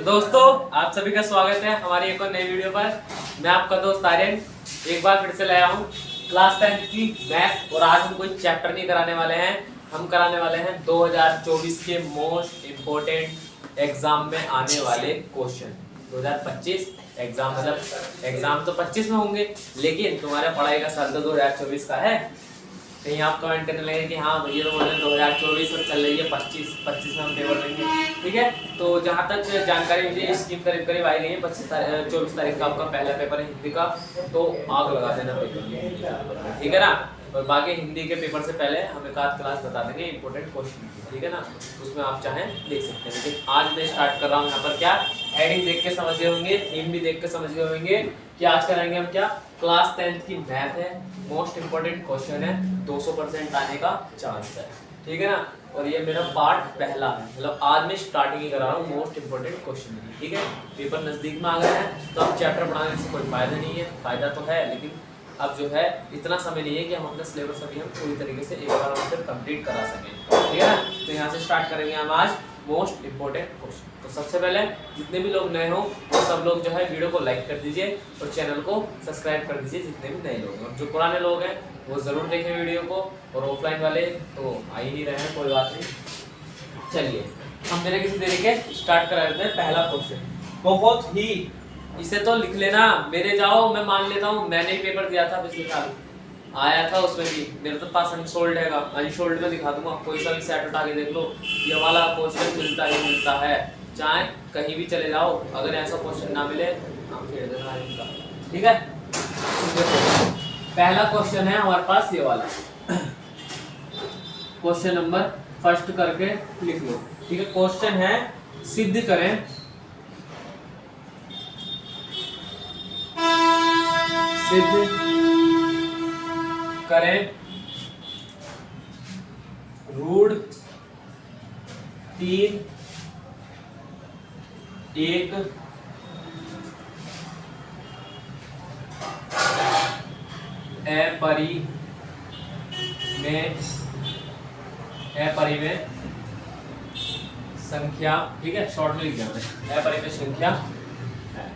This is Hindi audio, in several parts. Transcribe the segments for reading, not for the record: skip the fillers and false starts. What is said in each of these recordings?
दोस्तों आप सभी का स्वागत है हमारी एक और नई वीडियो पर। मैं आपका दोस्त आर्यन एक बार फिर से लाया हूँ क्लास 10 की मैथ। और आज हम कोई चैप्टर नहीं कराने वाले हैं, हम कराने वाले हैं 2024 के मोस्ट इम्पोर्टेंट एग्जाम में आने वाले क्वेश्चन। 2025 एग्जाम मतलब एग्जाम तो 25 में होंगे, लेकिन तुम्हारे पढ़ाई का साल तो 2024 का है। कहीं आप कमेंट करने लगे कि हाँ भैया तो बोल रहे 2024 और चल रही है 25 में हम पेपर देंगे, ठीक है। तो जहाँ तक जानकारी मुझे इसकी करीब आई गई है 24 तारीख का आपका पहला पेपर है हिंदी का, तो आग लगा देना पेपर में, ठीक है ना। और बाकी हिंदी के पेपर से पहले हम एक आध क्लास बता देंगे इंपॉर्टेंट क्वेश्चन, ठीक है ना। उसमें आप चाहें देख सकते हैं, लेकिन आज मैं स्टार्ट कर रहा हूँ यहाँ पर क्या हेडिंग देख के समझ गए होंगे, थीम भी देख के समझ गए होंगे कि आज कराएंगे हम क्या क्लास 10 की मैथ है। मोस्ट इम्पोर्टेंट क्वेश्चन है, 200% आने का चांस है, ठीक है ना। और ये मेरा पार्ट पहला है, मतलब आज मैं स्टार्टिंग ही करा रहा हूँ मोस्ट इम्पोर्टेंट क्वेश्चन की, ठीक है। पेपर नजदीक में आ गए हैं तो अब चैप्टर पढ़ाने से कोई फायदा नहीं है, फायदा तो है लेकिन अब जो है इतना समय नहीं है कि हम अपना सिलेबस अभी हम पूरी तरीके से एक बार फिर कंप्लीट करा सकें, ठीक है ना। तो यहाँ से स्टार्ट करेंगे हम आज मोस्ट इम्पोर्टेंट क्वेश्चन। तो सबसे पहले जितने भी लोग नए हो वो सब लोग जो है वीडियो को लाइक कर दीजिए और चैनल को सब्सक्राइब कर दीजिए जितने भी नए लोग हैं। और जो पुराने लोग हैं वो ज़रूर देखें वीडियो को, और ऑफलाइन वाले तो आ ही नहीं रहे हैं, कोई बात नहीं। चलिए हम बिना किसी देरी के स्टार्ट करा देते हैं पहला क्वेश्चन। बहुत ही इसे तो लिख लेना, मेरे जाओ मैं मान लेता हूँ, मैंने ही पेपर दिया था पिछले साल, आया था उसमें भी, मेरे तो पास अनसोल्ड है, अनसोल्ड में दिखा दूंगा, कोई सा भी सेट उठा के देख लो, ये वाला क्वेश्चन मिलता ही मिलता है, चाहे कहीं भी चले जाओ, अगर ऐसा क्वेश्चन ना मिले हम फेर देना है इनका, ठीक है। पहला क्वेश्चन है हमारे पास ये वाला, क्वेश्चन नंबर फर्स्ट करके लिख लो, ठीक है। क्वेश्चन है सिद्ध करें रूट 3 एक अपरिमेय संख्या, ठीक है, शॉर्ट में लिख दिया मैंने, अपरिमेय संख्या है,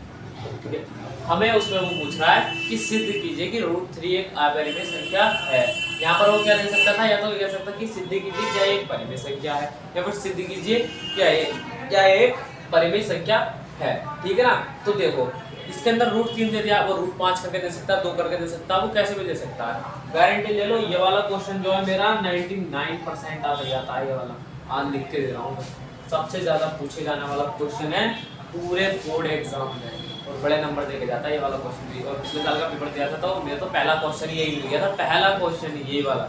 ठीक है। हमें उसमें वो पूछ रहा है कि सिद्ध कीजिए कि √3 एक अपरिमेय संख्या है। यहाँ पर वो क्या दे सकता था, या तो कह सकता कि सिद्ध कीजिए क्या एक परिमेय संख्या है, या फिर सिद्ध कीजिए क्या एक परिमेय संख्या है, ठीक है ना। तो देखो इसके अंदर √3 दे दिया, वो √5 करके दे सकता है, 2 करके दे सकता है, वो कैसे भी दे सकता है। गारंटी ले लो ये वाला क्वेश्चन जो है मेरा 99% आ जाता है, ये वाला आज लिख के दे रहा हूँ, सबसे ज्यादा पूछे जाने वाला क्वेश्चन है पूरे बोर्ड एग्जाम में, और बड़े नंबर देके जाता है ये वाला क्वेश्चन भी। और पिछले साल का पेपर दिया था तो मेरा तो पहला क्वेश्चन यही मिल गया था, पहला क्वेश्चन यही वाला,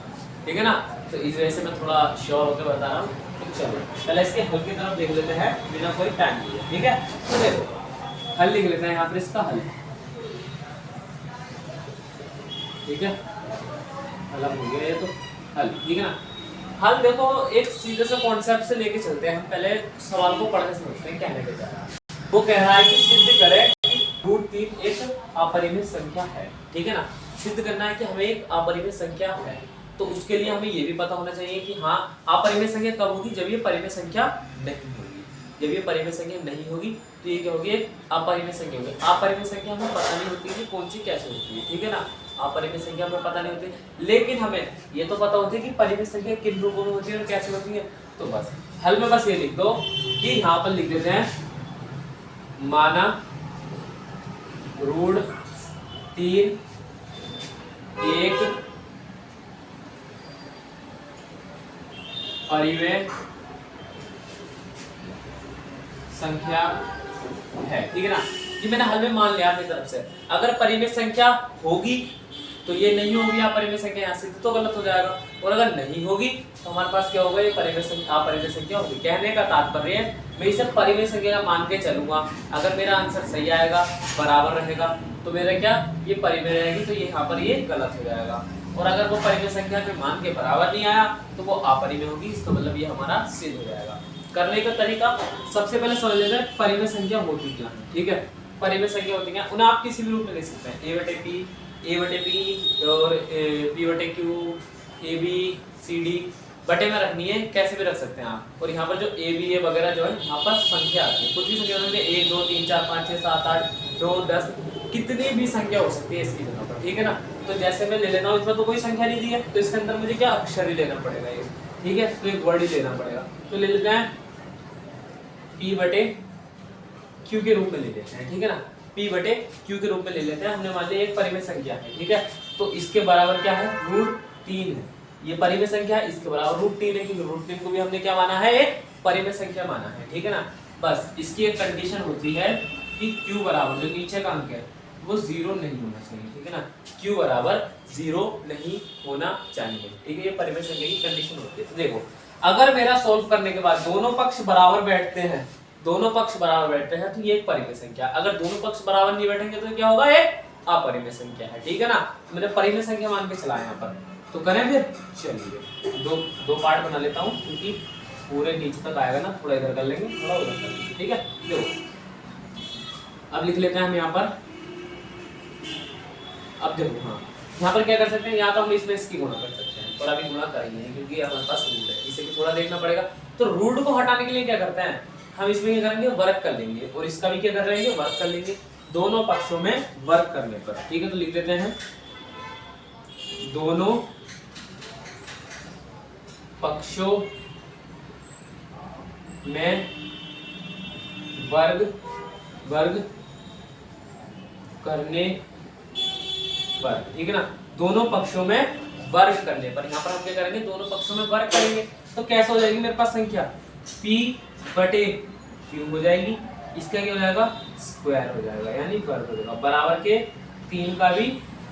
ठीक है ना। तो इस वजह से मैं थोड़ा श्योर होकर बता रहा हूँ। तो चलो पहले इसके हल की तरफ देख लेते हैं बिना कोई टाइम लिए, ठीक है। तो देखो हल लिख लेते हैं यहाँ पर, इसका हल, ठीक है, हल हो गया ये तो हल, ठीक है ना। हल देखो एक सीधे से कॉन्सेप्ट से लेके चलते हैं, हम पहले सवाल को पढ़ के समझते हैं कहने के जा। वो कह रहा है कि सिद्ध करें √3 एक अपरिमेय संख्या है, ठीक है ना। सिद्ध करना है कि हमें एक अपरिमेय संख्या है, तो उसके लिए हमें ये भी पता होना चाहिए कि हाँ अपरिमेय संख्या कब होगी, जब ये परिमेय संख्या नहीं होगी। जब ये परिमेय संख्या नहीं होगी तो ये क्या होगी, एक अपरिमेय संख्या होगी। अपरिमेय संख्या हमें पता नहीं होती कि कौन सी कैसे होती है, ठीक है ना। अपरिमेय संख्या हमें पता नहीं होती, लेकिन हमें ये तो पता होती है कि परिमेय संख्या किन रूपों में होती है और कैसे होती है। तो बस हल में बस ये लिख दो कि यहाँ पर लिख देते हैं माना √3 एक परिमेय संख्या है, ठीक है ना। ये मैंने हल में मान लिया अपनी तरफ से। अगर परिमेय संख्या होगी तो ये नहीं होगी अपरिमेय संख्या, यहाँ से तो गलत हो जाएगा, और अगर नहीं होगी तो हमारे पास क्या होगा, ये परिमेय संख्या अपरिमेय संख्या होगी। कहने का तात्पर्य है मैं इसे परिमेय संख्या मान के चलूंगा, अगर मेरा आंसर सही आएगा बराबर रहेगा तो मेरा क्या ये परिमेय रहेगी, तो ये यहाँ पर ये गलत हो जाएगा। और अगर वो परिमेय संख्या के मान के बराबर नहीं आया तो वो अपरिमेय होगी, इसका मतलब ये हमारा सिद्ध हो जाएगा। करने का तरीका सबसे पहले समझ लेते हैं परिमेय संख्या होती क्या है, ठीक है। परिमेय संख्या होती क्या, उन्हें आप किसी भी रूप में लिख सकते हैं, a/p और p/q, ab, cd, बटे में रखनी है, कैसे भी रख सकते हैं आप। और यहाँ पर जो ए बी ए वगैरह जो है यहाँ पर संख्या आती है, कुछ भी संख्या हो सकती है, 1 2 3 4 5 6 7 8 9 10, कितनी भी संख्या हो सकती है इसकी जगह पर, ठीक है ना। तो जैसे मैं ले लेता हूँ, इसमें तो कोई संख्या नहीं दी है, तो इसके अंदर मुझे क्या अक्षर ही लेना पड़ेगा ये, ठीक है। तो एक वर्ड ही लेना पड़ेगा। तो ले लेते हैं p बटे q के रूप में ले लेते हैं, ठीक है ना। p बटे q के रूप में ले लेते हैं। हमने मान लिया एक परिमेय संख्या है, ठीक है। तो इसके बराबर क्या है, √3 है। ये परिमेय संख्या है, इसके बराबर √3 है, क्योंकि √3 को भी हमने क्या माना है, एक परिमेय संख्या माना है, ठीक है ना। बस इसकी एक कंडीशन होती है कि q बराबर जो नीचे का अंक है वो 0 नहीं होना चाहिए, ठीक है ना। q बराबर 0 नहीं होना चाहिए, ठीक है। ये परिमेय संख्या की कंडीशन होती है। तो देखो, अगर मेरा सॉल्व करने के बाद दोनों पक्ष बराबर बैठते हैं, दोनों पक्ष बराबर बैठते हैं, तो ये एक परिमेय संख्या। अगर दोनों पक्ष बराबर नहीं बैठेंगे तो क्या होगा, एक अपरिमेय संख्या है, ठीक है ना। मैंने परिमेय संख्या मान के चला यहाँ पर। तो करें फिर, चलिए दो पार्ट बना लेता हूँ, क्योंकि पूरे नीचे तक आएगा ना, थोड़ा इधर कर लेंगे, थोड़ा उधर कर लेंगे, ठीक है। देखो अब लिख लेते हैं हम यहाँ पर। अब देखो, हाँ यहाँ पर क्या कर सकते हैं, यहाँ तो हम इसमें इसकी गुणा कर सकते हैं, और अभी गुणा करेंगे क्योंकि हमारे पास रूट है, इसे भी थोड़ा देखना पड़ेगा। तो रूट को हटाने के लिए क्या करते हैं हम, इसमें क्या करेंगे, वर्ग कर लेंगे, और इसका भी क्या कर लेंगे, वर्ग कर लेंगे, दोनों पक्षों में वर्ग करने पर, ठीक है। तो लिख देते हैं दोनों पक्षों में वर्ग करने पर, ठीक है ना। दोनों पक्षों में वर्ग करने पर, यहाँ पर हम क्या करेंगे, दोनों पक्षों में वर्ग करेंगे। तो कैसे हो जाएगी मेरे पास संख्या, p बटे q हो जाएगी, इसका क्या हो जाएगा, स्क्वायर हो जाएगा, यानी वर्ग हो जाएगा, बराबर के 3 का भी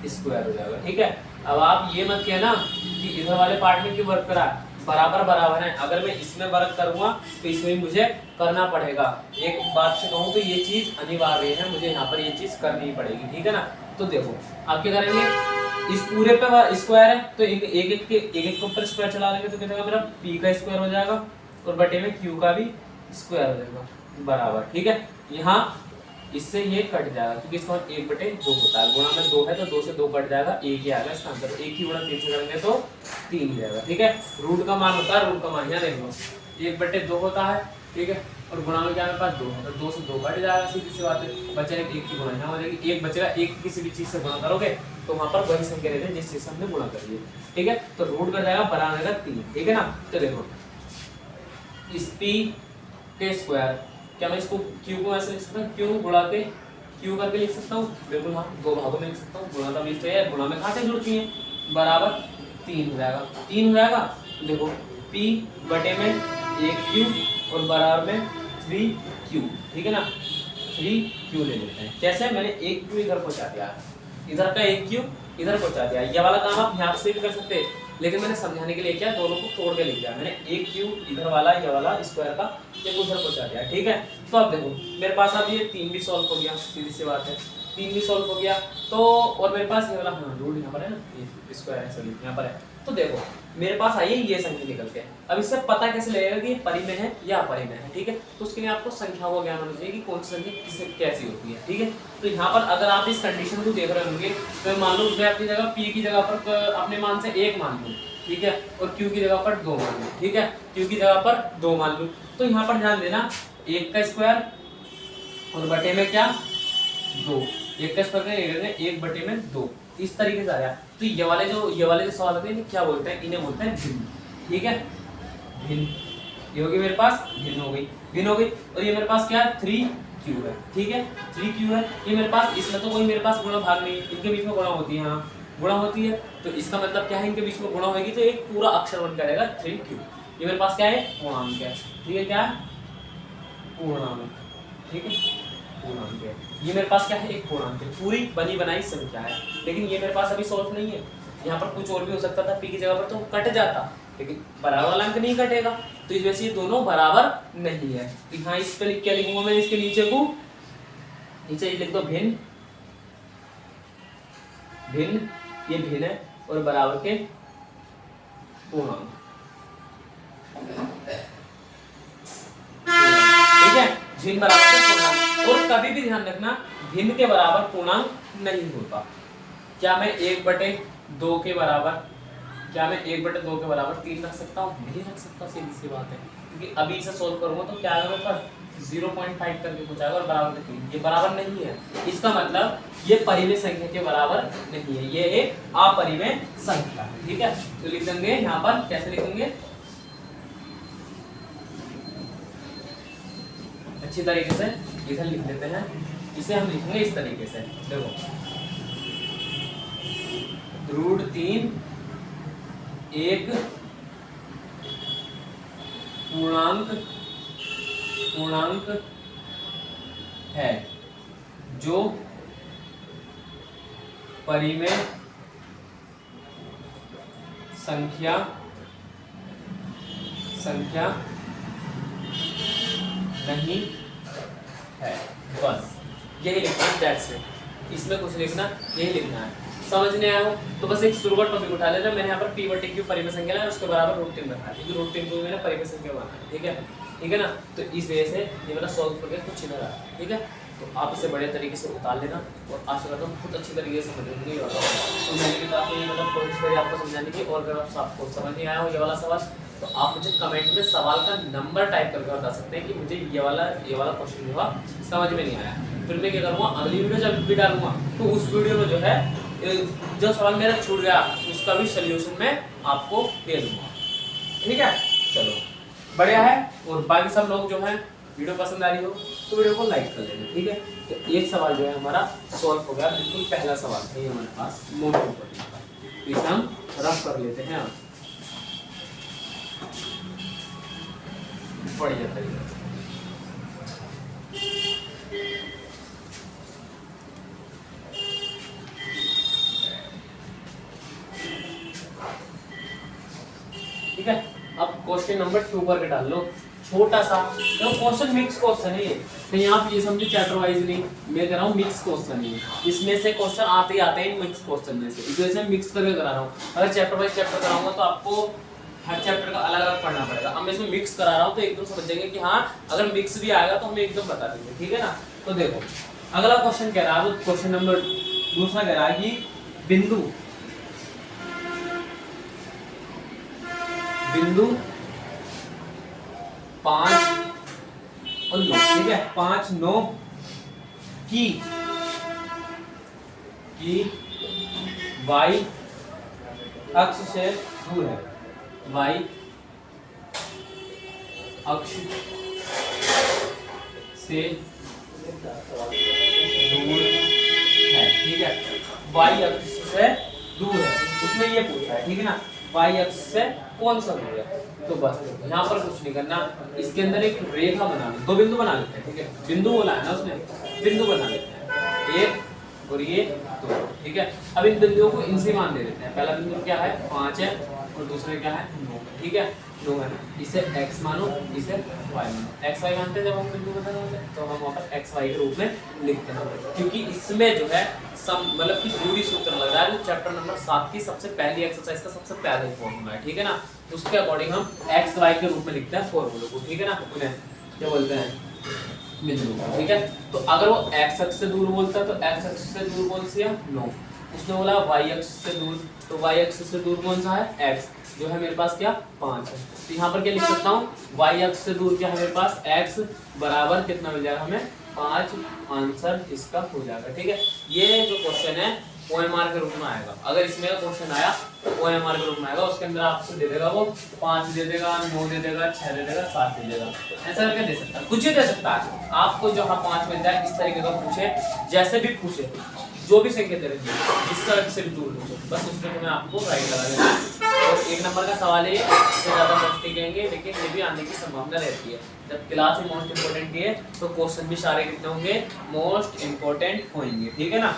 स्क्वायर हो जाएगा, ठीक है। अब आप ये मत कहना कि इधर वाले पार्ट में क्यों वर्ग करा, बराबर बराबर है। अगर मैं इसमें वर्ग करूंगा तो इसमें मुझे करना पड़ेगा। एक बात से कहूँ तो ये चीज अनिवार्य है, मुझे यहाँ पर ये चीज करनी पड़ेगी, ठीक है ना। तो देखो आप क्या करेंगे, इस पूरे पे स्क्वायर है तो एक एक के ऊपर स्क्वायर चला लेंगे, तो क्या होगा, मेरा p का स्क्वायर हो जाएगा और बटे में q का भी स्क्वायर हो जाएगा, बराबर, ठीक है। यहाँ इससे ये कट जाएगा, क्योंकि इसका 1/2 होता है, गुणा में 2 है तो 2 से 2 कट जाएगा, 1 ही आएगा इसका आंसर। 1 ही गुणा 3 से करेंगे तो 3 ही जाएगा, ठीक है। रूट का मान होता है, रूट का मान यहाँ देख लो 1/2 होता है, ठीक है। और गुणा में क्या मेरे पास 2 है, तो 2 से 2 कट जाएगा, सीधी सी बात है। बचेगा 1 की गुणा यहाँ हो जाएगी, 1 बचेगा, 1 किसी भी चीज से गुणा करोगे तो वहां पर वही संख्या रहती है जिस चीज से हमने गुणा कर लिया, ठीक है। तो रूट कर जाएगा बराबर का 3, ठीक है ना। तो देखो इस p के स्क्वायर, क्या मैं इसको q को ऐसे लिख सकता हूँ, q गुणा के q करके लिख सकता हूँ, बिल्कुल हाँ, दो भागों में लिख सकता हूँ, गुणा तब इससे है, गुणा में घाटे जुड़ती हैं, बराबर 3 हो जाएगा, 3 हो जाएगा। देखो p बटे में 1q और बराबर में 3q, ठीक है ना। 3q ले लेते हैं, कैसे, मैंने 1q इधर पहुंचा दिया, इधर का 1q इधर पहुंचा दिया। ये वाला काम आप यहाँ से भी कर सकते हैं, लेकिन मैंने समझाने के लिए क्या, दोनों को तोड़ के लिख दिया मैंने, 1q इधर वाला, ये वाला स्क्वायर का ये उधर पहुंचा दिया, ठीक है। तो अब देखो मेरे पास अब ये 3 भी सॉल्व हो गया, सीधी सी बात है, 3 भी सॉल्व हो गया। तो और मेरे पास ये वाला, हाँ रूट यहाँ पर है ना, ये स्क्वायर है, सॉरी यहाँ पर है। तो देखो मेरे पास आई है ये संख्या निकल के। अब इससे पता कैसे लगेगा कि ये परिमेय है या अपरिमेय है, ठीक है। तो उसके लिए आपको संख्याओं का ज्ञान होना चाहिए कि कौन सी संख्या किसे कैसी होती है, ठीक है। तो यहाँ पर अगर आप इस कंडीशन को देख रहे होंगे तो मान लो मैं अपनी जगह p की जगह पर अपने मान से 1 मान लूँ, ठीक है, और q की जगह पर 2 मान लूँ, ठीक है, q की जगह पर 2 मान लूँ। तो यहाँ पर ध्यान देना 1 का स्क्वायर और बटे में क्या 2, 1 का स्क्वायर 1 बटे में 2, इस तरीके से आया। तो ये वाले जो सवाल होते हैं क्या बोलते हैं, इन्हें बोलते हैं भिन्न, ठीक है, भिन्न। ये होगी मेरे पास भिन्न हो गई, और ये मेरे पास क्या है 3q है, ठीक है, 3q है। ये मेरे पास, इसमें तो कोई मेरे पास गुणा भाग नहीं है, इनके बीच में गुणा होती है, हाँ गुणा होती है। तो इसका मतलब क्या है, इनके बीच में गुणा होगी तो एक पूरा अक्षर बन कर आएगा 3q। ये मेरे पास क्या है, पूर्णांक है, ठीक है, क्या है पूर्णांक, ठीक है, पूर्णांक है। ये मेरे पास क्या है, एक पूर्णांक है, पूरी बनी बनाई संख्या है। लेकिन ये मेरे पास अभी सॉल्व नहीं है, यहाँ पर कुछ और भी हो सकता था, p की जगह पर तो कट जाता, लेकिन बराबर वाला अंक नहीं कटेगा, तो इस वजह से ये दोनों बराबर नहीं है। तो यहाँ इस पे क्या लिखूंगा मैं, इसके नीचे को नीचे लिख दो भिन्न, भिन्न, ये भिन्न है और बराबर के पूर्णांक, ठीक है, भिन्न बराबर के पूर्णांक। और कभी भी ध्यान रखना भिन्न के बराबर पूर्णांक नहीं होता। क्या मैं 1/2 के बराबर क्या मैं 1/2 के बराबर 3 रख सकता हूँ? नहीं रख सकता, सीधी सी बात है, क्योंकि अभी इसे सोल्व करूंगा तो क्या आएगा मेरे पास 0.5 करके कुछ आएगा और बराबर में 3, ये बराबर नहीं है। इसका मतलब ये परिमेय संख्या के बराबर नहीं है, ये एक अपरिमेय संख्या है। ठीक है, तो लिख देंगे यहाँ पर, कैसे लिखेंगे अच्छी तरीके से इधर लिख देते हैं। इसे हम लिखेंगे इस तरीके से, देखो √3 एक पूर्णांक है जो परिमेय संख्या नहीं है, बस यही लिखना है, दैट्स इट। इसमें कुछ लिखना, यही लिखना है। समझ नहीं आया हो तो बस एक शुरुआत टॉपिक उठा लेना। मैंने यहाँ पर p/q परिमेय संख्या है, उसके बराबर √3 रखा है, क्योंकि √3 को मैंने परिमेय संख्या बनाया है। ठीक है ना, तो इस वजह से ये मेरा सॉल्व करके कुछ इधर आया। ठीक है, तो आप इसे बड़े तरीके से उतार लेना और आशा करता हूँ बहुत अच्छी तरीके से समझेंगे। तो मैंने भी काफ़ी मतलब कोशिश करी आपको समझाने की, और अगर आपको समझ नहीं आया हो ये वाला सवाल तो आप मुझे कमेंट में सवाल का नंबर टाइप करके बता सकते हैं कि मुझे ये वाला क्वेश्चन जो है समझ में नहीं आया। फिर मैं क्या करूँगा, अगली वीडियो जब भी डालूंगा तो उस वीडियो में जो है जो सवाल मेरा छूट गया उसका भी सोल्यूशन मैं आपको दे दूंगा। ठीक है, चलो बढ़िया है। और बाकी सब लोग जो है वीडियो पसंद आ रही हो तो वीडियो को लाइक कर लेना। ठीक है, तो एक सवाल जो है हमारा सॉल्व हो गया, बिल्कुल पहला सवाल है हमारे पास मोटे ऊपर, तो इसे हम रफ कर लेते हैं बढ़िया तरीके से। ठीक है, अब क्वेश्चन नंबर 2 करके डाल लो, छोटा सा तो क्वेश्चन मिक्स क्वेश्चन है ये, कहीं आप ये समझे चैप्टर वाइज नहीं, मैं कह रहा हूँ मिक्स क्वेश्चन है। इसमें से क्वेश्चन आते ही आते हैं मिक्स क्वेश्चन में से, इस वजह से मिक्स करके करा रहा हूँ। अगर चैप्टर वाइज चैप्टर कराऊंगा तो आपको हर चैप्टर का अलग अलग पढ़ना पड़ेगा। अब मैं इसमें मिक्स करा रहा हूँ तो एकदम समझ जाएंगे कि हाँ अगर मिक्स भी आएगा तो हमें एकदम बता देंगे। ठीक है ना, तो देखो अगला क्वेश्चन कह रहा है, तो क्वेश्चन नंबर दूसरा कह रहा है कि बिंदु 5 और 9, ठीक है 5, 9 की y अक्ष से दूर है, y अक्ष से दूर है। ठीक है, y अक्ष से दूर है, उसमें ये पूछा है। ठीक है ना, y अक्ष से कौन सा दूर है, तो बस यहाँ पर कुछ नहीं करना, इसके अंदर एक रेखा बना लेते, 2 बिंदु बना लेते हैं। ठीक है, बिंदु बोला है ना उसने, बिंदु बना लेते हैं, एक और ये 2। ठीक है, अब इन बिंदुओं को इनसे मान दे देते हैं। पहला बिंदु क्या है 5 है और दूसरे क्या है 9। ठीक है, 9 है ना, इसे x मानो, इसे y मानो। x y मानते हैं जब हम बिंदु बता रहे हैं तो हम वहाँ पर x y के रूप में लिखते हैं, क्योंकि इसमें जो है मतलब कि दूरी सूत्र लग रहा है जो चैप्टर नंबर 7 की सबसे पहली एक्सरसाइज का सबसे पहला फॉर्मूला है। ठीक है ना, उसके अकॉर्डिंग हम x y के रूप में लिखते हैं फॉर्मूले को। ठीक है ना, उन्हें क्या बोलते हैं बिंदु। ठीक है, तो अगर वो x अक्ष से दूर बोलता है तो x अक्ष से दूर कौन सी है 9, उसने बोला y अक्ष से दूर, तो y अक्ष से दूर कौन सा है x, जो है मेरे पास क्या 5 है। तो यहाँ पर क्या लिख सकता हूँ, y अक्ष से दूर क्या है मेरे पास x बराबर कितना मिल जाएगा हमें 5, आंसर इसका हो जाएगा। ठीक है, ये जो क्वेश्चन है OMR के रूप में आएगा। अगर इसमें क्वेश्चन आया तो OMR के रूप में आएगा, उसके अंदर आपको दे देगा वो 5 दे देगा, 9 दे देगा, 6 दे देगा, 7 दे देगा, ऐसा करके दे सकता है, कुछ ही दे सकता है आपको। जहाँ 5 मिल जाए इस तरीके का पूछे, जैसे भी पूछे, जो भी संख्या दे रही है जिसका से भी दूर पूछे, बस उसमें तुम्हें आपको राइट लगा देना है। और 1 नंबर का सवाल है, इससे ज़्यादा मस्ती कहेंगे लेकिन ये भी आने की संभावना रहती है। जब क्लास में मोस्ट इंपोर्टेंट है तो क्वेश्चन भी सारे कितने होंगे, मोस्ट इंपोर्टेंट होंगे। ठीक है ना,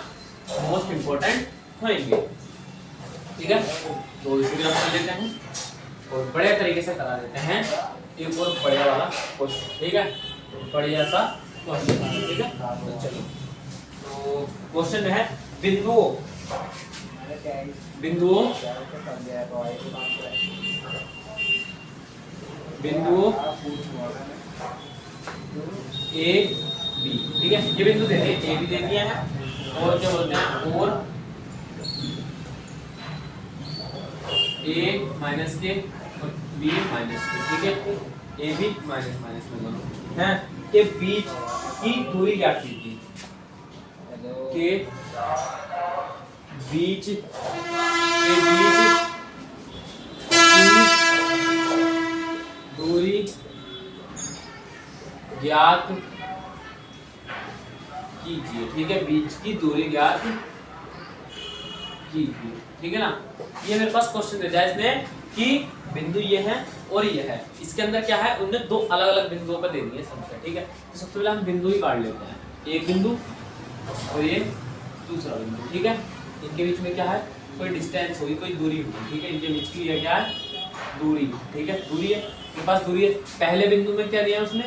मोस्ट इंपोर्टेंट होंगे। ठीक है, तो इसी तरह कर लेते हैं और बड़े तरीके से करा देते हैं एक और बढ़िया वाला क्वेश्चन। ठीक है, बढ़िया सा क्वेश्चन। ठीक है, तो चलो, तो क्वेश्चन है बिंदुओं ए बी। ठीक है, ये बिंदु दे दिए, ए बी दे दिया है और क्या बोलते हैं, और ए माइनस के और बी माइनस के, ठीक है, ए बी माइनस माइनस में दोनों हैं के बीच की दूरी ज्ञात कीजिए, के बीच की दूरी ज्ञात कीजिए, ठीक है, बीच की दूरी ज्ञात कीजिए, ठीक है ना। ये मेरे पास क्वेश्चन दे दिया इसने कि बिंदु ये है और ये है, इसके अंदर क्या है, उनने दो अलग अलग बिंदुओं पर दे दिए संख्या, ठीक है। तो सबसे पहले हम बिंदु ही काट लेते हैं, एक बिंदु और ये दूसरा बिंदु, ठीक है। इनके बीच में क्या है, कोई डिस्टेंस होगी, कोई दूरी होगी, ठीक है। इनके बीच की ये क्या है, दूरी, ठीक है, दूरी है, मेरे पास दूरी है। पहले बिंदु में क्या दिया उसने,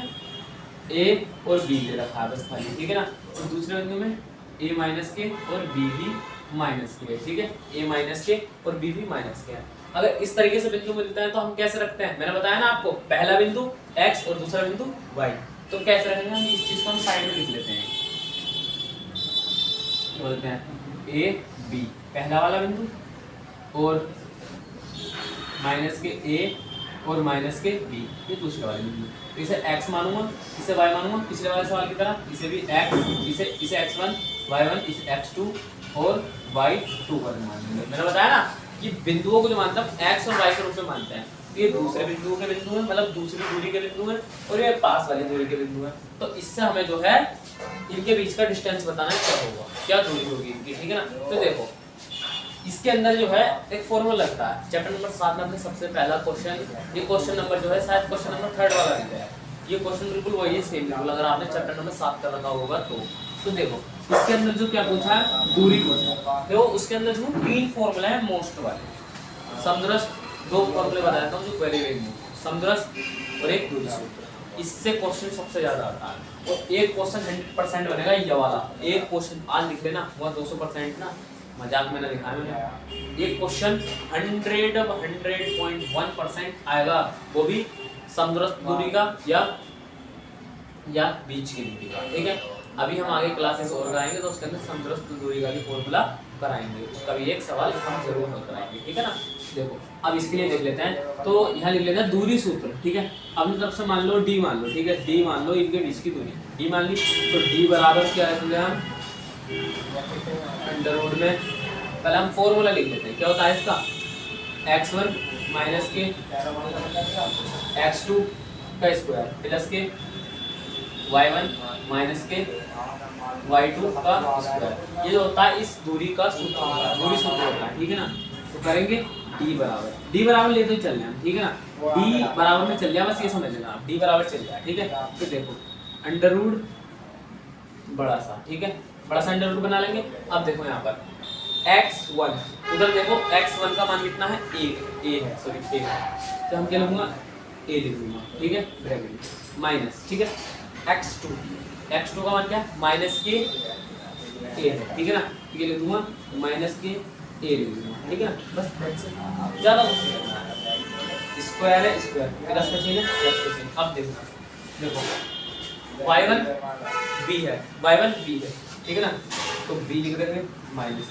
ए और बी दे रखा है बस खाली, ठीक है ना। और दूसरे बिंदु में ए माइनस के और बी भी माइनस के, ठीक है, ए माइनस के और बी भी माइनस के है। अगर इस तरीके से बिंदु मिलता है तो हम कैसे रखते हैं, मैंने बताया ना आपको, पहला बिंदु x और दूसरा बिंदु y, तो कैसे रखेंगे हम, इस चीज को हम साइड में लिख लेते हैं, बोलते हैं ए बी पहला वाला बिंदु और माइनस के ए और माइनस के बी ये दूसरा वाला बिंदु। तो इसे x मानूंगा, इसे y मानूंगा, पिछले वाले सवाल की तरह इसे भी x, इसे x1 y1, इसे x2 और y2 पर मानेंगे। मैंने बताया ना कि बिंदुओं को जो मानता है x और y के रूप में मानते हैं, ये दूसरे बिंदुओं के बिंदु हैं, मतलब दूसरी दूरी के बिंदु हैं, और ये पास वाली दूरी के बिंदु हैं। तो इससे हमें जो है इनके बीच का डिस्टेंस बताना है, क्या होगा, क्या दूरी होगी इनकी, ठीक है ना। तो देखो इसके अंदर जो है एक फॉर्मूला लगता है, चैप्टर नंबर 7 में अपने सबसे पहला क्वेश्चन, ये क्वेश्चन नंबर जो है शायद क्वेश्चन नंबर 3 वाला दिया है, ये क्वेश्चन बिल्कुल वही है, सेम बिल्कुल, अगर आपने चैप्टर नंबर 7 का रखा होगा तो देखो इसके अंदर जो क्या पूछा है, दूरी पूछा है। देखो उसके अंदर जो 3 फॉर्मूला है मोस्ट वाले, समदृष्ट 2 फॉर्मूले बताता हूँ जो वेरी वेरी मोस्ट, समदृष्ट और एक दूरी सूत्र, इससे क्वेश्चन सबसे ज्यादा आता है। और एक क्वेश्चन 100% बनेगा ये वाला, एक क्वेश्चन आज लिख लेना, वह 200% ना, मजाक में ना लिखा है मैंने, एक क्वेश्चन 100.1% आएगा, वो भी समदृष्ट दूरी का या बीच की दूरी का, ठीक है। अभी हम आगे क्लासेस और कराएंगे तो उसके अंदर समदृष्ट दूरी का भी फॉर्मूला कराएंगे, उसका भी एक सवाल हम जरूर हल कराएंगे, ठीक है ना। देखो अब इसके लिए देख लेते हैं, तो यहाँ लिख लेते हैं दूरी सूत्र, ठीक है। अपनी तरफ से मान लो d मान लो, ठीक है, d मान लो, इनके बीच की दूरी d मान ली, तो d बराबर क्या है, हम अंडर रूट में पहले हम फॉर्मूला लिख लेते हैं, क्या होता है इसका, x1 माइनस के x2 का स्क्वायर प्लस के y1 माइनस के y2 का स्क्वायर, ये जो होता है इस दूरी का सूत्र होता है, दूरी सूत्र होता है, ठीक है ना। तो करेंगे d बराबर लेते ही चल रहे हैं, ठीक है ना, d बराबर में चल जाए, बस ये समझ लेना आप, d बराबर चल जाए, ठीक है। तो देखो अंडर रूट बड़ा सा, ठीक है, बड़ा सा अंडर रूट बना लेंगे। अब देखो यहाँ पर x1, उधर देखो x1 का मान कितना है, a है, सॉरी a है, तो हम क्या लिखूंगा, a लिख दूंगा, ठीक है, ब्रैकेट माइनस, ठीक है, x2 का मान क्या है, माइनस के a है, ठीक है ना, तो ये लिख दूंगा माइनस के a लिख दूंगा, ठीक है ना, बस ज़्यादा स्क्वायर है, स्क्वायर प्लस का चाहिए, प्लस का चाहिए। अब देखो y1 b है, ठीक है ना, तो b लिख देंगे माइनस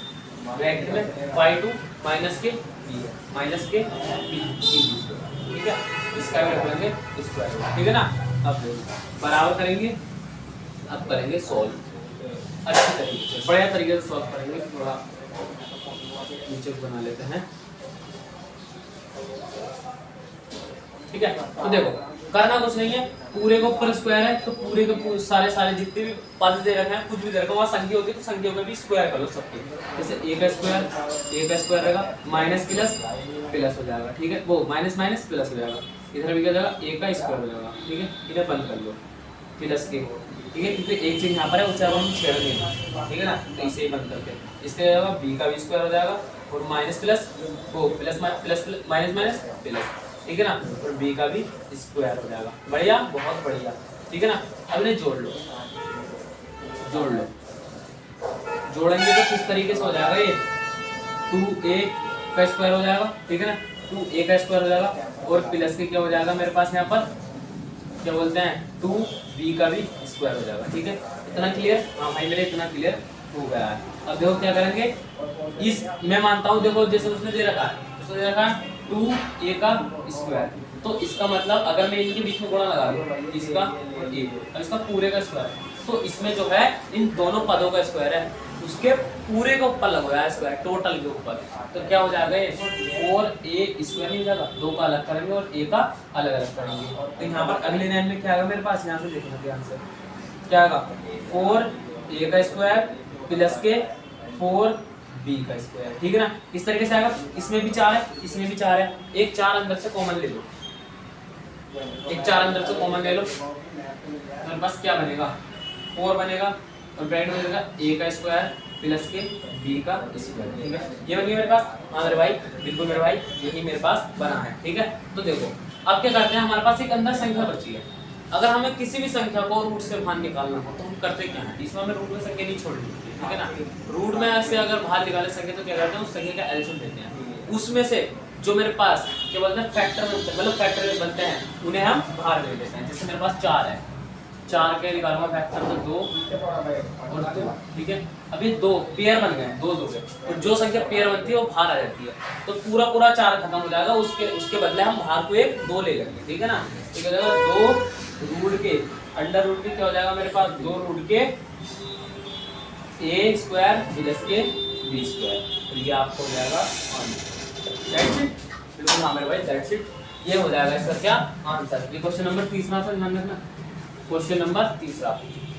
ब्रैकेट में y2 माइनस के b है, माइनस के b, ठीक है, इसका भी रख लेंगे स्क्वायर, ठीक है ना। अब बराबर करेंगे, अब करेंगे सॉल्व अच्छी तरीके से, बढ़िया तरीके से सॉल्व करेंगे, थोड़ा नीचे बना लेते हैं, ठीक है। तो देखो करना कुछ नहीं है, पूरे के ऊपर स्क्वायर है तो पूरे के सारे जितने भी पद दे रखे हैं, कुछ भी दे रखा है, वहाँ संख्या होती है तो संख्या में भी स्क्वायर कर लो सबके, जैसे a का स्क्वायर रहेगा, माइनस प्लस हो जाएगा, ठीक है, वो माइनस प्लस हो जाएगा, इधर भी क्या हो जाएगा, a का स्क्वायर हो जाएगा, ठीक है, इधर बंद कर लो प्लस के, ठीक है, क्योंकि एक चीज यहाँ पर है उसे अब हम छेड़ेंगे, ठीक है ना, तो इसे ही बंद करके इसके जाएगा b का भी स्क्वायर हो जाएगा और माइनस प्लस वो प्लस माइनस प्लस, ठीक है ना, और b का भी स्क्वायर हो जाएगा, बढ़िया, बहुत बढ़िया, ठीक है ना। अब इन्हें जोड़ लो, जोड़ेंगे तो किस तरीके से हो जाएगा, ये 2a का स्क्वायर हो जाएगा, ठीक है ना, 2a का स्क्वायर हो जाएगा और प्लस के क्या हो जाएगा मेरे पास यहाँ पर, क्या बोलते हैं, 2b का भी स्क्वायर हो जाएगा, ठीक है। इतना क्लियर, हाँ भाई मेरे इतना क्लियर हो गया है। अब देखो क्या करेंगे, इस मैं मानता हूँ, देखो जैसे उसने दे रखा है 2a का स्क्वायर। तो इसका मतलब अगर मैं इनके बीच में गुणा लगा दूं इसका a और इसका पूरे का स्क्वायर, तो इसमें जो है इन दोनों पदों का स्क्वायर है, उसके पूरे के ऊपर लगाया स्क्वायर, टोटल के ऊपर। तो क्या हो जाएगा ये 4a स्क्वायर नहीं जाएगा, 2 का अलग करेंगे और a का अलग अलग करेंगे। तो यहाँ पर अगले लाइन में क्या आएगा मेरे पास, यहाँ से देखना ध्यान से, क्या आएगा 4a का स्क्वायर प्लस के 4b का स्क्वायर, ठीक है ना। इस तरीके से आएगा। इसमें भी 4 है, इसमें भी 4 है, एक 4 अंदर से कॉमन ले लो, एक 4 अंदर से कॉमन ले लो, तो बस क्या बनेगा 4 बनेगा और ब्रैकेट में बनेगा a का स्क्वायर प्लस के b का स्क्वायर, ठीक है। ये बन गया मेरे पास। हाँ मेरे भाई, बिल्कुल मेरे भाई, यही मेरे पास बना है, ठीक है। तो देखो अब क्या करते हैं, हमारे पास एक अंदर संख्या बची है। अगर हमें किसी भी संख्या को रूट से बाहर निकालना हो तो हम करते क्या है, इसमें हमें रूट में संख्या नहीं छोड़नी, ठीक है ना। रूट में ऐसे अगर बाहर निकाले संख्या तो क्या करते हैं, उस संख्या का एलसीएम लेते हैं, उसमें से जो मेरे पास क्या बोलते हैं फैक्टर बनते हैं, मतलब फैक्टर बनते हैं, उन्हें हम बाहर ले लेते हैं। जैसे मेरे पास 4 है, 4 के निकालूंगा फैक्टर तो 2 और 2, ठीक है। अभी 2 पेयर बन गए, 2 2 के, और जो संख्या पेयर बनती है वो बाहर आ जाती है, तो पूरा पूरा 4 खत्म हो जाएगा, उसके बदले हम बाहर को एक 2 ले लेंगे, ठीक है ना। तो क्या हो जाएगा 2 रूट के अंडर रूट के क्या हो जाएगा मेरे पास 2 रूट के a स्क्वायर प्लस के b स्क्वायर, तो ये आपको हो जाएगा दैट्स इट। बिल्कुल हाँ मेरे भाई, दैट्स इट, ये हो जाएगा इसका क्या आंसर। ये क्वेश्चन नंबर 3 पर ध्यान रखना, क्वेश्चन नंबर 3,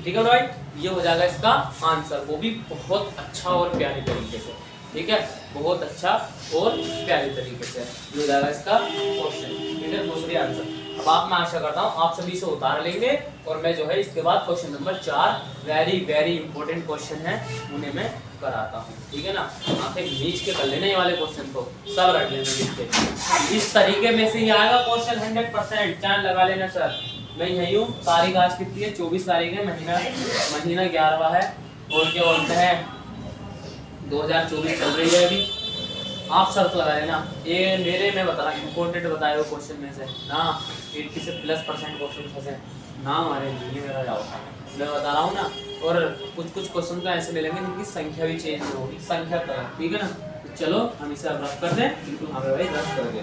ठीक है भाई। ये हो जाएगा इसका आंसर, वो भी बहुत अच्छा और प्यारे तरीके से, ठीक है, बहुत अच्छा और प्यारे तरीके से ये हो जाएगा इसका क्वेश्चन, ठीक है, दूसरी आंसर। अब आप, मैं आशा करता हूँ आप सभी से उतार लेंगे, और मैं जो है इसके बाद question number 4 very very important question है उन्हें मैं कराता हूँ, ठीक है ना। आखिर नीच के कर लेने वाले क्वेश्चन को सब रट लेने लिख, इस तरीके में से ही आएगा क्वेश्चन 100%। चांद लगा लेना सर, मैं यही हूँ। तारीख आज कितनी है, 24 तारीख है, महीना 11वां है, और क्या बोलते हैं 2024 चल रही है अभी। आप शर्त लगा लेना, ये मेरे में बता रहा हूँ इंपॉर्टेंट बताए हुए क्वेश्चन में से ना 80 से +% क्वेश्चन फंसे ना हमारे लिए, मेरा जाओ मैं बता रहा हूँ ना। और कुछ कुछ क्वेश्चन तो ऐसे मिलेंगे जिनकी संख्या भी चेंज होगी, संख्या का, ठीक है ना। तो चलो हम इसे अब रफ कर दें, बिल्कुल हमें भाई रफ कर दें।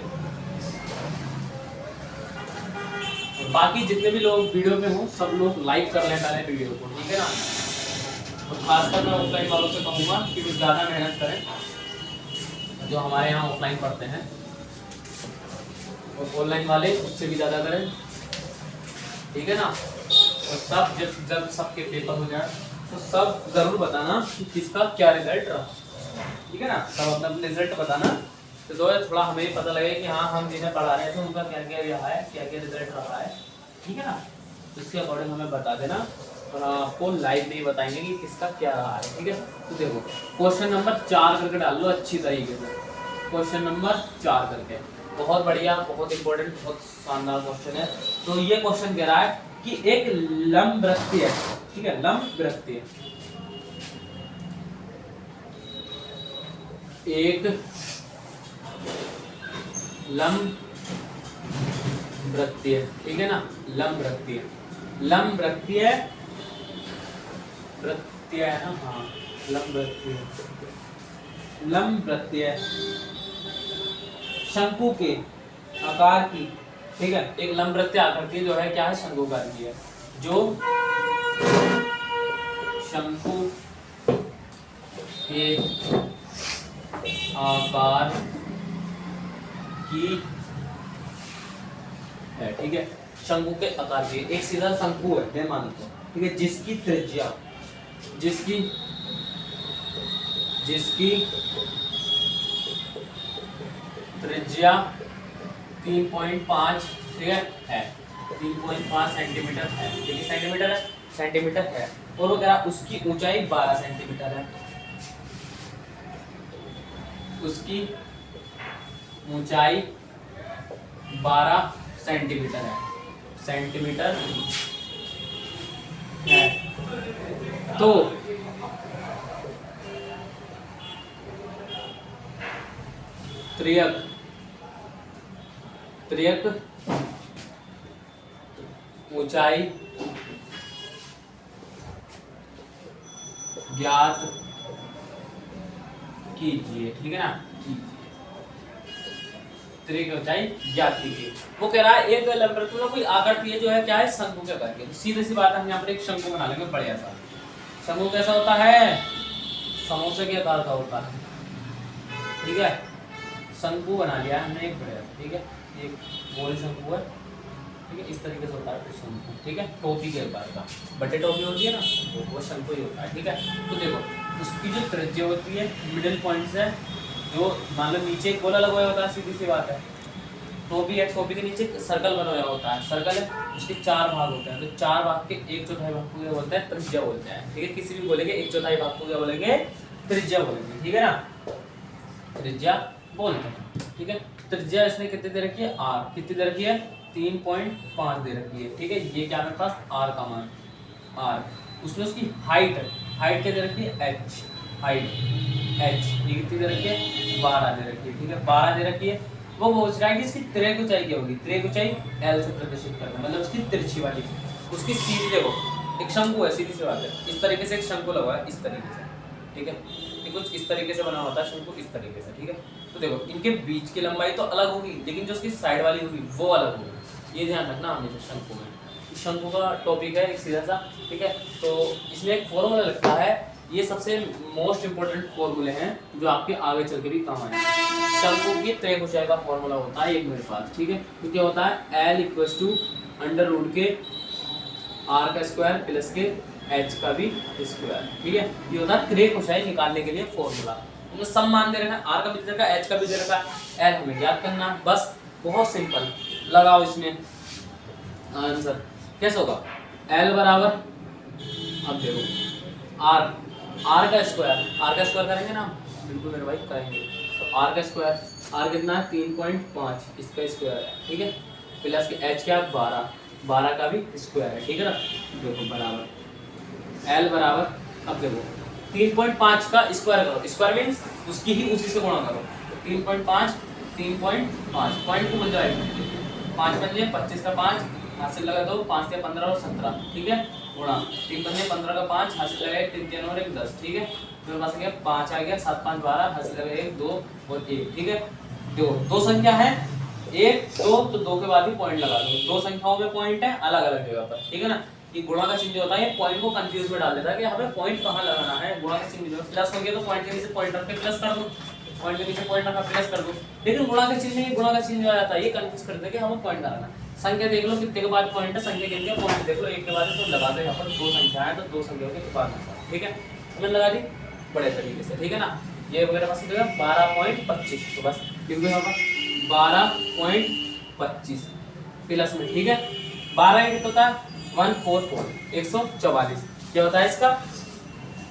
बाकी जितने भी लोग वीडियो पे हों सब लोग लाइक कर लें पहले वीडियो को, ठीक है ना। और खासकर मैं ऑफलाइन वालों से कहूँगा कि कुछ ज़्यादा मेहनत करें, जो हमारे यहाँ ऑफलाइन पढ़ते हैं, और ऑनलाइन वाले उससे भी ज़्यादा करें, ठीक है ना। और सब जब सबके पेपर हो जाए तो सब ज़रूर बताना कि किसका क्या रिजल्ट रहा, ठीक है ना। सब अपना रिजल्ट बताना, तो थोड़ा हमें पता लगे कि हाँ हम जिन्हें पढ़ा रहे थे उनका क्या क्या रहा है, क्या क्या रिजल्ट रहा है, ठीक है ना। तो इसके अकॉर्डिंग हमें बता देना, और आपको लाइव नहीं बताएंगे कि किसका क्या रहा है, ठीक है। तो देखो क्वेश्चन नंबर 4 करके डाल लो अच्छी तरीके से, क्वेश्चन नंबर 4 करके, बहुत बढ़िया, बहुत इंपॉर्टेंट, बहुत शानदार क्वेश्चन है। तो ये क्वेश्चन कह रहा है कि एक लंब वृत्तीय है, ठीक है, लंब वृत्तीय, एक लंब वृत्तीय, ठीक है ना, लंब वृत्तीय, लंब वृत्तीय वृत्तीय है ना, हाँ लंब वृत्तीय, लंब वृत्तीय शंकु के आकार की, ठीक है, एक लंब वृत्तीय आकृति जो है क्या है, शंकुकार की है, जो शंकु के आकार की है, ठीक है, शंकु के आकार की एक सीधा शंकु है मान लो, ठीक है, जिसकी त्रिज्या त्रिज्या 3.5, ठीक है 3.5 सेंटीमीटर है, ठीक है, सेंटीमीटर है, और वो कह रहा उसकी ऊंचाई 12 सेंटीमीटर है, उसकी ऊंचाई 12 सेंटीमीटर है। तो त्रियक ऊंचाई ज्ञात कीजिए, ठीक है ना, त्रिज्या की ऊंचाई ज्ञात कीजिए। वो कह रहा है एक लंबवृत्त में कोई आकृति है जो है क्या है, शंकु के आकार की। सीधी सी बात है, हम यहाँ पर एक शंकु बना लेंगे बढ़िया सा। शंकु कैसा होता है, समोसे के आकार का होता है, ठीक है। शंकु बना लिया हमने एक बढ़िया, ठीक है, एक गोल शंकु है, ठीक है, इस तरीके से होता है शंकु, ठीक है, टोपी के आकार का। बड़े टोपी होती है ना, वो शंकु ही होता है, ठीक है। तो देखो उसकी जो त्रिज्या होती है मिडिल पॉइंट से, जो मान लो नीचे एक गोला लगाया होता है, सीधी सी बात है। टोपी है, टोपी के नीचे सर्कल बनाया होता है, सर्कल है, उसके 4 भाग होते हैं, तो 4 भाग के 1/4 भाग को क्या बोलते हैं, त्रिज्या बोलते हैं, ठीक है। किसी भी बोलेंगे 1/4 भाग को क्या बोलेंगे, त्रिज्या बोलेंगे, ठीक है ना, त्रिज्या बोलते हैं, ठीक है। त्रिज्या इसने कितनी दे रखी है, r कितनी दे रखी है, 3.5 दे रखी है, ठीक है। ये क्या मेरे पास r का मान, r, उसमें उसकी हाइट क्या दे रखी है, h, हाइट h, ये कितनी दे रखी है, 12 दे रखी है, ठीक है, 12 दे रखी है। वो पूछ रहा है कि इसकी त्रिज्या की ऊंचाई क्या होगी, त्रिज्या की ऊंचाई l से प्रदर्शित करना, मतलब उसकी तिरछी वाली, उसकी सीधी। देखो एक शंकु है, सीधी सी बात है, इस तरीके से एक शंकु लगा है, इस तरीके से, ठीक है, ये कुछ इस तरीके से बना होता है शंकु, इस तरीके से, ठीक है। तो देखो इनके बीच की लंबाई तो अलग होगी, लेकिन जो उसकी साइड वाली होगी वो अलग होगी, ये ध्यान रखना हमें। जो शंकु में, इस शंकु का टॉपिक है एक सीधा सा, ठीक है। तो इसमें एक फॉर्मूला लगता है, ये सबसे मोस्ट इंपोर्टेंट फॉर्मूले हैं जो आपके आगे चल के भी काम आए। शंकु की त्रिज्या ऊंचाई का फॉर्मूला होता है एक मेरे पास, ठीक है। तो क्या होता है, L = अंडर रूट के r का स्क्वायर प्लस के h का भी स्क्वायर, ठीक है। ये होता है त्रिज्या ऊंचाई निकालने के लिए फॉर्मूला। उन्हें सब मान दे रखा है, r का भी दे रखा है, h का भी दे रखा है, l हमें याद करना, बस बहुत सिंपल। लगाओ इसमें आंसर, कैसे होगा, l बराबर, अब देखो r का स्क्वायर करेंगे ना, बिल्कुल मेरे भाई करेंगे। तो r का स्क्वायर, r कितना है, 3.5, इसका स्क्वायर है, ठीक है, प्लस के h क्या, 12 का भी स्क्वायर है, ठीक है ना। देखो बराबर l बराबर, अब देखो 3.5 का स्क्वायर करो, स्क्वायर मीन्स उसकी ही उसी से गुणा करो। तो 3.5 पॉइंट को मल्टीप्लाई करो, 5 पंजे 25 का 5 हाथ से लगा दो, 5 से 15 और 17, ठीक है, गुणा 3 पंजे 15 का 5 हाथ से लगाए, 3 3 और 1 10, ठीक है। मेरे पास आ गया 5 आ गया, 7 5 12 हाथ से लगाए 1 2 और 1, ठीक है। दो संख्या है, 1 2, तो 2 के बाद ही पॉइंट लगा दो। दो संख्याओं में पॉइंट है अलग अलग जगह पर, ठीक है ना। ये गुणा का चिन्ह जो होता है ये पॉइंट को कंफ्यूज में डाल देता है कि हमें पॉइंट कहाँ लगाना है। गुणा का चिन्ह जो प्लस हो गया तो पॉइंट के नीचे पॉइंट रख के प्लस कर दो, पॉइंट के नीचे पॉइंट रखा प्लस कर दो। लेकिन गुणा के चिन्ह में गुणा का चिन्ह जो आ जाता है ये कंफ्यूज कर देता है कि हमें पॉइंट लगाना है। संख्या देख लो कितने के बाद पॉइंट है, संख्या गिन के पॉइंट देख लो, एक के बाद तो लगा दो। यहाँ पर 2 संख्या है तो 2 संख्याओं के बाद, ठीक है, हमने लगा दी बड़े तरीके से, ठीक है ना। ये वगैरह पास 12.25, तो बस क्योंकि यहाँ पर 12.25 प्लस में, ठीक है, 12 कितना होता है 144, 144 क्या होता है इसका,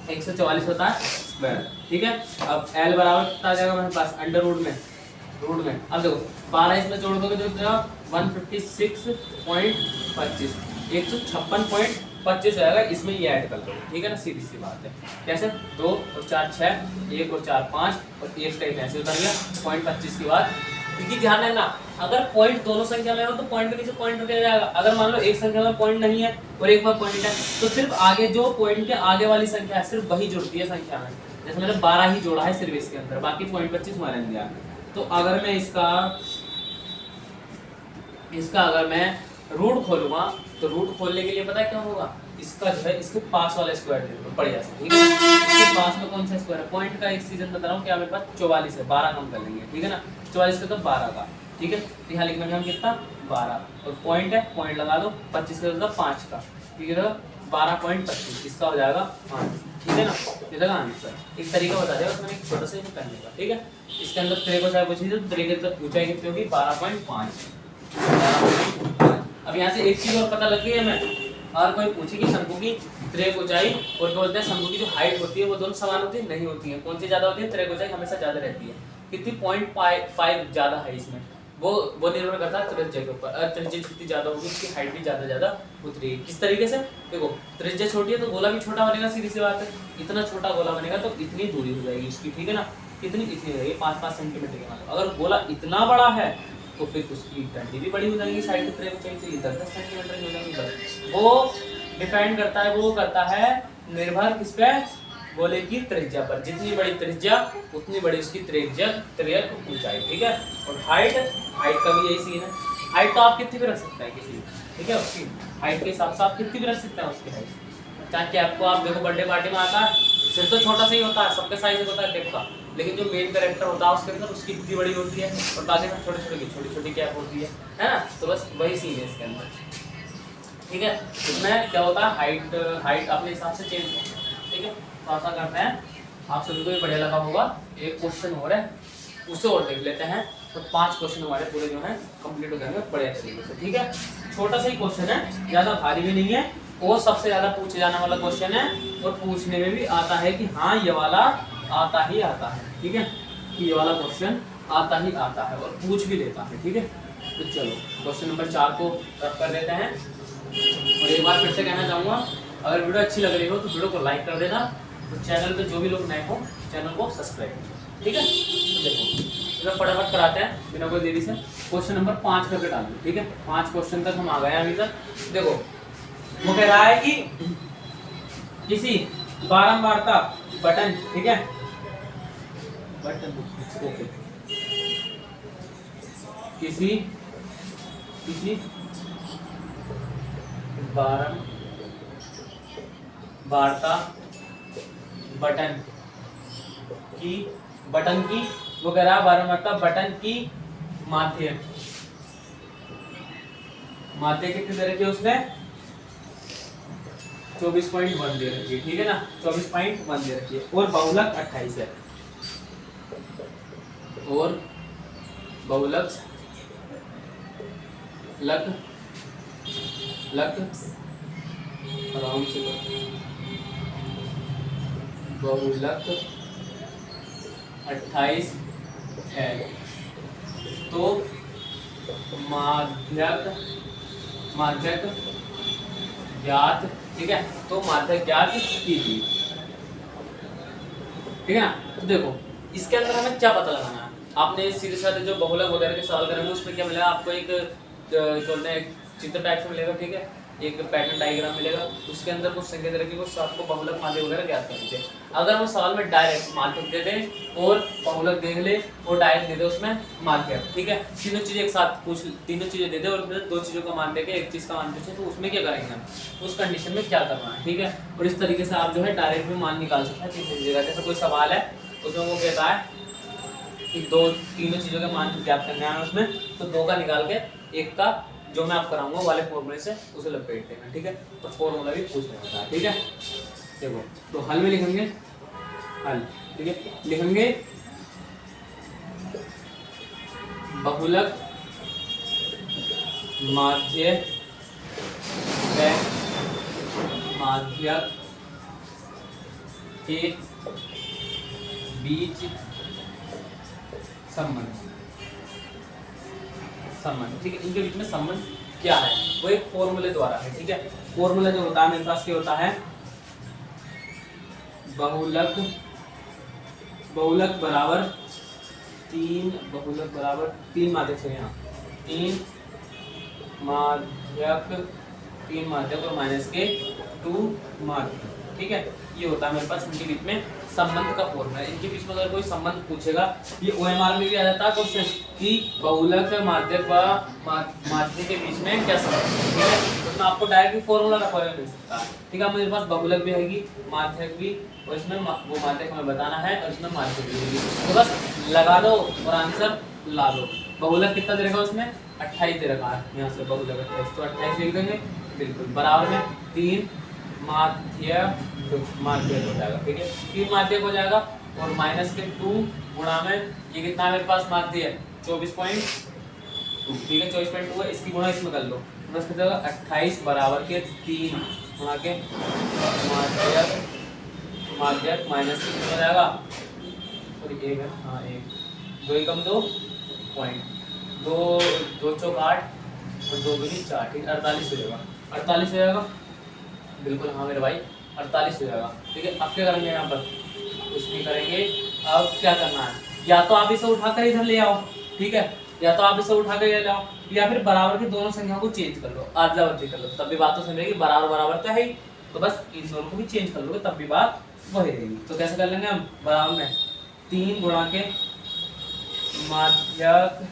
144 होता है स्क्वायर, ठीक है। अब L बराबर कितना आ जाएगा मेरे पास, अंडर रूट में अब देखो 12 इसमें जोड़ दोगे तो कितना 156.25, 156.25 हो जाएगा, इसमें ये ऐड कर दो, ठीक है ना, सीधी सी बात है। कैसे, 2 और 4 6, 1 और 4 5 और 1 का ऐसे उतर गया 0.25 के बाद। क्योंकि ध्यान रखना, अगर पॉइंट दोनों संख्या में हो तो पॉइंट के नीचे पॉइंट रखा जाएगा। अगर मान लो एक संख्या में पॉइंट नहीं है और एक में पॉइंट है तो सिर्फ आगे जो पॉइंट के आगे वाली संख्या है सिर्फ वही जुड़ती है संख्या में। जैसे मैंने 12 ही जोड़ा है सिर्फ इसके अंदर, बाकी 0.25 मारा दिया। तो अगर मैं इसका अगर मैं रूट खोलूंगा तो रूट खोलने के लिए पता है क्या होगा, इसका जो है इसके पास वाला स्क्वायर ले लो बढ़िया से, ठीक है। इसके पास में कौन सा स्क्वायर है, पॉइंट का एक सीजन बता रहा हूँ क्या मेरे पास 44 है, 12 कम कर लेंगे, ठीक है ना, 44 का तो 12 का, ठीक है। तो यहाँ लिखना है हम कितना 12 और पॉइंट है, पॉइंट लगा दो, 25 का तो 5 का, ठीक है, 12.25 इसका हो जाएगा 5, ठीक है ना। ये लगा आंसर। एक तरीका बता दिया उसमें एक छोटा सा करने का, ठीक है। इसके अंदर त्रिज्या ऊंचाई पूछी थी तो त्रिज्या ऊंचाई कितनी होगी 12.5। अब यहाँ से एक चीज और पता लग गई है हमें, और कोई पूछे कि शंकु की त्रिज्या ऊंचाई और क्या बोलते हैं शंकु की जो हाइट होती है वो दोनों समान होती है, नहीं होती है। कौन सी ज्यादा होती है, त्रिज्या ऊंचाई हमेशा ज्यादा रहती है। कितनी 0.5 ज्यादा है इसमें, वो निर्भर करता है त्रिज्या के ऊपर। त्रिज्या जितनी ज्यादा होगी उसकी हाइट भी ज्यादा उतरेगी। किस तरीके से, देखो त्रिज्या छोटी है तो गोला भी छोटा बनेगा, सीधी सी बात है। इतना छोटा गोला बनेगा तो इतनी दूरी हो जाएगी उसकी, ठीक है ना, इतनी हो जाएगी 5-5 सेंटीमीटर के मतलब। अगर गोला इतना बड़ा है तो फिर उसकी डंडी भी बड़ी हो जाएगी, साइड की त्रिज्या चाहिए 10-10 सेंटीमीटर की हो जाएगी। बस वो डिपेंड करता है, वो करता है निर्भर किस पे, गोले की त्रिज्या पर। जितनी बड़ी त्रिज्या उतनी बड़ी उसकी त्रिज्या ऊंचाई, ठीक है। और हाइट का भी यही सीन है। हाइट तो आप कितनी भी रख सकते हैं किसी, ठीक है, उसकी हाइट के हिसाब से आप कितनी भी रख सकते हैं उसकी हाइट। ताकि आपको, आप देखो बर्थडे पार्टी में आता है, सिर तो छोटा सा ही होता है, सबके साइज होता है टेप का, लेकिन जो मेन कैरेक्टर होता है उसके अंदर उसकी इतनी बड़ी होती है और बाकी सब छोटी छोटी कैप होती है ना। तो बस वही सीन है इसके अंदर, ठीक है। इसमें क्या होता है, हाइट अपने हिसाब से चेंज होता है, ठीक है। तो ऐसा करते हैं, आप सभी को ये बढ़िया लगा होगा। एक क्वेश्चन हो रहा है, उसे और देख लेते हैं, तो 5 क्वेश्चन हमारे पूरे जो हैं कंप्लीट हो जाएंगे बढ़िया तरीके से, ठीक है। छोटा सा ही क्वेश्चन है, ज़्यादा भारी भी नहीं है, और सबसे ज़्यादा पूछे जाने वाला क्वेश्चन है, और पूछने में भी आता है कि हाँ ये वाला आता ही आता है, ठीक है, कि ये वाला क्वेश्चन आता ही आता है, और पूछ भी लेता है, ठीक है। तो चलो क्वेश्चन नंबर 4 को रख कर देते हैं। और एक बार फिर से कहना चाहूँगा, अगर वीडियो अच्छी लग रही हो तो वीडियो को लाइक कर देना, तो चैनल पे जो भी लोग नए हो चैनल को सब्सक्राइब करें, ठीक है। तो देखो इधर फटाफट कराते हैं बिना कोई देरी से। क्वेश्चन नंबर 5 करके डाल दो, ठीक है। 5 क्वेश्चन तक हम आ गए हैं अभी तक। देखो वो कह रहा है कि किसी बारंबारता बटन, ठीक है, बटन ओके, किसी बारंबारता बटन की वो कह रहा है बारंबारता बटन की माध्य कितनी दे रखी है उसने, 24.1 दे रखी है, ठीक है ना, 24.1 दे रखी है, और बहुलक 28 है, और बहुलक आराम से बहुलक 28 है, तो माध्यक ज्ञात, ठीक है, तो माध्यक ज्ञात कीजिए, ठीक है ना। तो देखो इसके अंदर हमें क्या पता लगाना है, आपने सीधे साधे जो बहुलक वगैरह के सवाल करेंगे उसमें क्या मिलेगा आपको, एक बोलते हैं चित्र टाइप से मिलेगा, ठीक है, एक पैटर्न डायग्राम मिलेगा, उसके अंदर कुछ संख्या दे रखी है, आपको बहुलक माध्यक वगैरह ज्ञात करनी चाहिए। अगर वो सवाल में डायरेक्ट माध्यक दे दे और बहुलक देख ले और डायरेक्ट दे दे उसमें माध्यक, ठीक है, तीनों चीजें एक साथ पूछ, तीनों चीजें दे दे और 2 चीजों का मान दे के 1 चीज का मान पूछे, तो उसमें क्या करेंगे हम, उस कंडीशन में क्या करना है, ठीक है। और इस तरीके से आप जो है डायरेक्ट भी मान निकाल सकते हैं तीन जगह। जैसे कोई सवाल है उसमें वो कहता है कि तीनों चीजों के मान ज्ञात करने हैं उसमें, तो 2 का निकाल के 1 का जो मैं आप कराऊंगा वाले फॉर्मूले से उसे लपेट देना, ठीक है, और फॉर्मूला भी पूछ लेना है, ठीक है। देखो तो हल में लिखेंगे, हल, ठीक है, लिखेंगे बहुलक माध्यक के बीच संबंध, ठीक है, इनके बीच में संबंध क्या है, वो एक फॉर्मूले द्वारा है, ठीक है। फॉर्मूला जो होता है मेरे पास क्या होता है, बहुलक बराबर 3 माध्यक से, यहाँ 3 माध्यक और माइनस के 2 माध्यक, ठीक है। ये होता है मेरे पास इनके बीच में संबंध का फॉर्मूला। इनके बीच में अगर कोई संबंध पूछेगा, ये OMR में भी आ जाता है क्वेश्चन कि बहुलक माध्यक व माध्य के बीच में क्या संबंध है, ठीक है, उसमें आपको डायरेक्ट फॉर्मूला रखा हुआ मिल सकता है, ठीक है। मेरे पास बहुलक भी आएगी, माध्यक भी, और इसमें वो माध्यक हमें बताना है, और इसमें माध्यक भी होगी, तो बस लगा दो और आंसर ला दो। बहुलक कितना दे रखा है उसमें, 28 दे रखा है, यहाँ से बहुलक 28, तो 28 लिख देंगे, बिल्कुल बराबर में 3 माध्यक हो जाएगा, ठीक है, 3 माध्यक हो जाएगा, और माइनस के 2 गुणा में ये कितना मेरे पास माध्य है 24.2, ठीक है, 24.2 है, इसकी गुणा इसमें कर लो, बस कितना होगा 28 बराबर के 3 गुणा के माध्यक माइनस के कितना हो जाएगा, सॉरी 1 है, हाँ 1, 2 कम 2 पॉइंट 2 चौक 8 और 2 दूनी 4, ठीक है, 48 हो जाएगा, 48 हो जाएगा, बिल्कुल हाँ मेरे भाई 48 हो जाएगा, ठीक है। अब क्या करेंगे, यहाँ पर कुछ नहीं करेंगे, अब क्या करना है, या तो आप इसे उठाकर इधर ले आओ, ठीक है, या तो आप इसे उठाकर ले आओ, या फिर बराबर की दोनों संख्याओं को चेंज कर लो, अदला बदली कर लो, तब भी बात तो समझेगी, बराबर तो है ही, तो बस इन दोनों को भी चेंज कर लोगे तब भी बात वही रहेगी। तो कैसे कर लेंगे हम, बराबर में 3 गुणा के माध्यक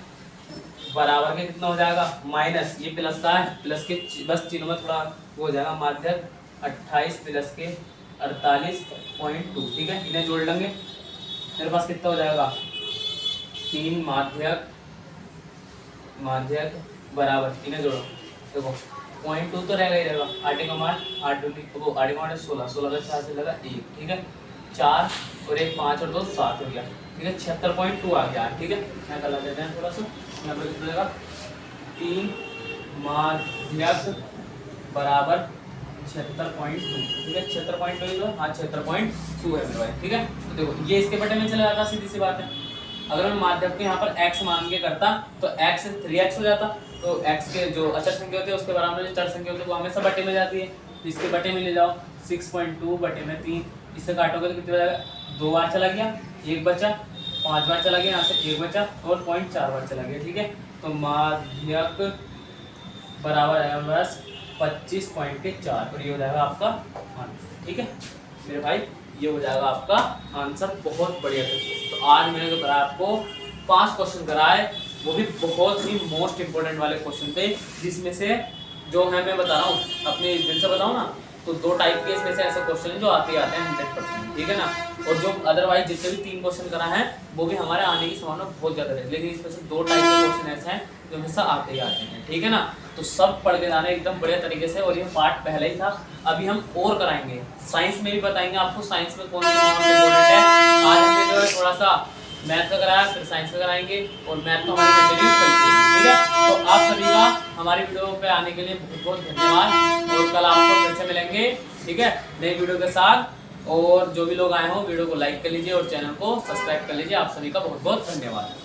बराबर के कितना हो जाएगा, माइनस ये प्लस का है, प्लस के बस चिन्ह में थोड़ा वो हो जाएगा, माध्यक 28 प्लस के 48.2, ठीक है। इन्हें जोड़ लेंगे, मेरे पास कितना हो जाएगा 3 माध्यक बराबर, इन्हें जोड़ो, देखो 0.2 तो रहेगा ही रहेगा, 8 का मान 8 वो 8 का मान 16, 16 का 4 से लगा 1, ठीक है, 4 और 1 5 और 2 7 हो गया, ठीक है, 76.2 आ गया, ठीक है। क्या कर लेते हैं थोड़ा सा, यहाँ पर कितना जाएगा 3 माध्यक बराबर 76.2, ठीक है, 76.2 हाँ 76.2 है मेरे भाई, ठीक है। तो देखो ये इसके बटे में चला जाता, सीधी सी बात है। अगर मैं माध्यक को यहाँ पर x मान के करता तो x 3x हो जाता, तो x के जो अचर संख्या होती है उसके बराबर जो चर संख्या होती है वो हमेशा बटे में जाती है, तो इसके बटे में ले जाओ 6.2 बटे में 3, इससे काटोगे तो कितना जाएगा, 2 बार चला गया, 1 बचा, 5 बार चला गया, यहाँ से 1 बचा और 0.4 बार चला गया, ठीक है। तो माध्यक बराबर आएगा बस 25.4 और ये हो जाएगा आपका आंसर, ठीक है मेरे भाई, ये हो जाएगा आपका आंसर। बहुत बढ़िया। तो आज मैंने जो कराया आपको 5 क्वेश्चन कराए, वो भी बहुत ही मोस्ट इंपोर्टेंट वाले क्वेश्चन थे, जिसमें से जो है मैं बता रहा हूँ अपने दिल से बताऊँ ना, तो 2 टाइप के इसमें से ऐसे क्वेश्चन हैं जो आते ही आते हैं 100%, ठीक है ना। और जो अदरवाइज जितने भी 3 क्वेश्चन करा है वो भी हमारे आने की संभावना बहुत ज़्यादा है, लेकिन इसमें से 2 टाइप के क्वेश्चन ऐसे हैं जो हमेशा आते ही आते हैं, ठीक है ना। तो सब पढ़ के जाना एकदम बढ़िया तरीके से, और ये पार्ट पहले ही था, अभी हम और कराएंगे। साइंस में भी बताएंगे आपको साइंस में कौन सी इंपॉर्टेंट है। आज हमने जो है थोड़ा सा मैथ का कराया, फिर साइंस का कराएंगे, और मैथ तो हमारी कंटिन्यू चलती है, ठीक है। तो आप सभी का हमारी वीडियो पे आने के लिए बहुत बहुत धन्यवाद, और कल आपको फिर से मिलेंगे, ठीक है, नई वीडियो के साथ। और जो भी लोग आए हों वीडियो को लाइक कर लीजिए और चैनल को सब्सक्राइब कर लीजिए। आप सभी का बहुत बहुत धन्यवाद।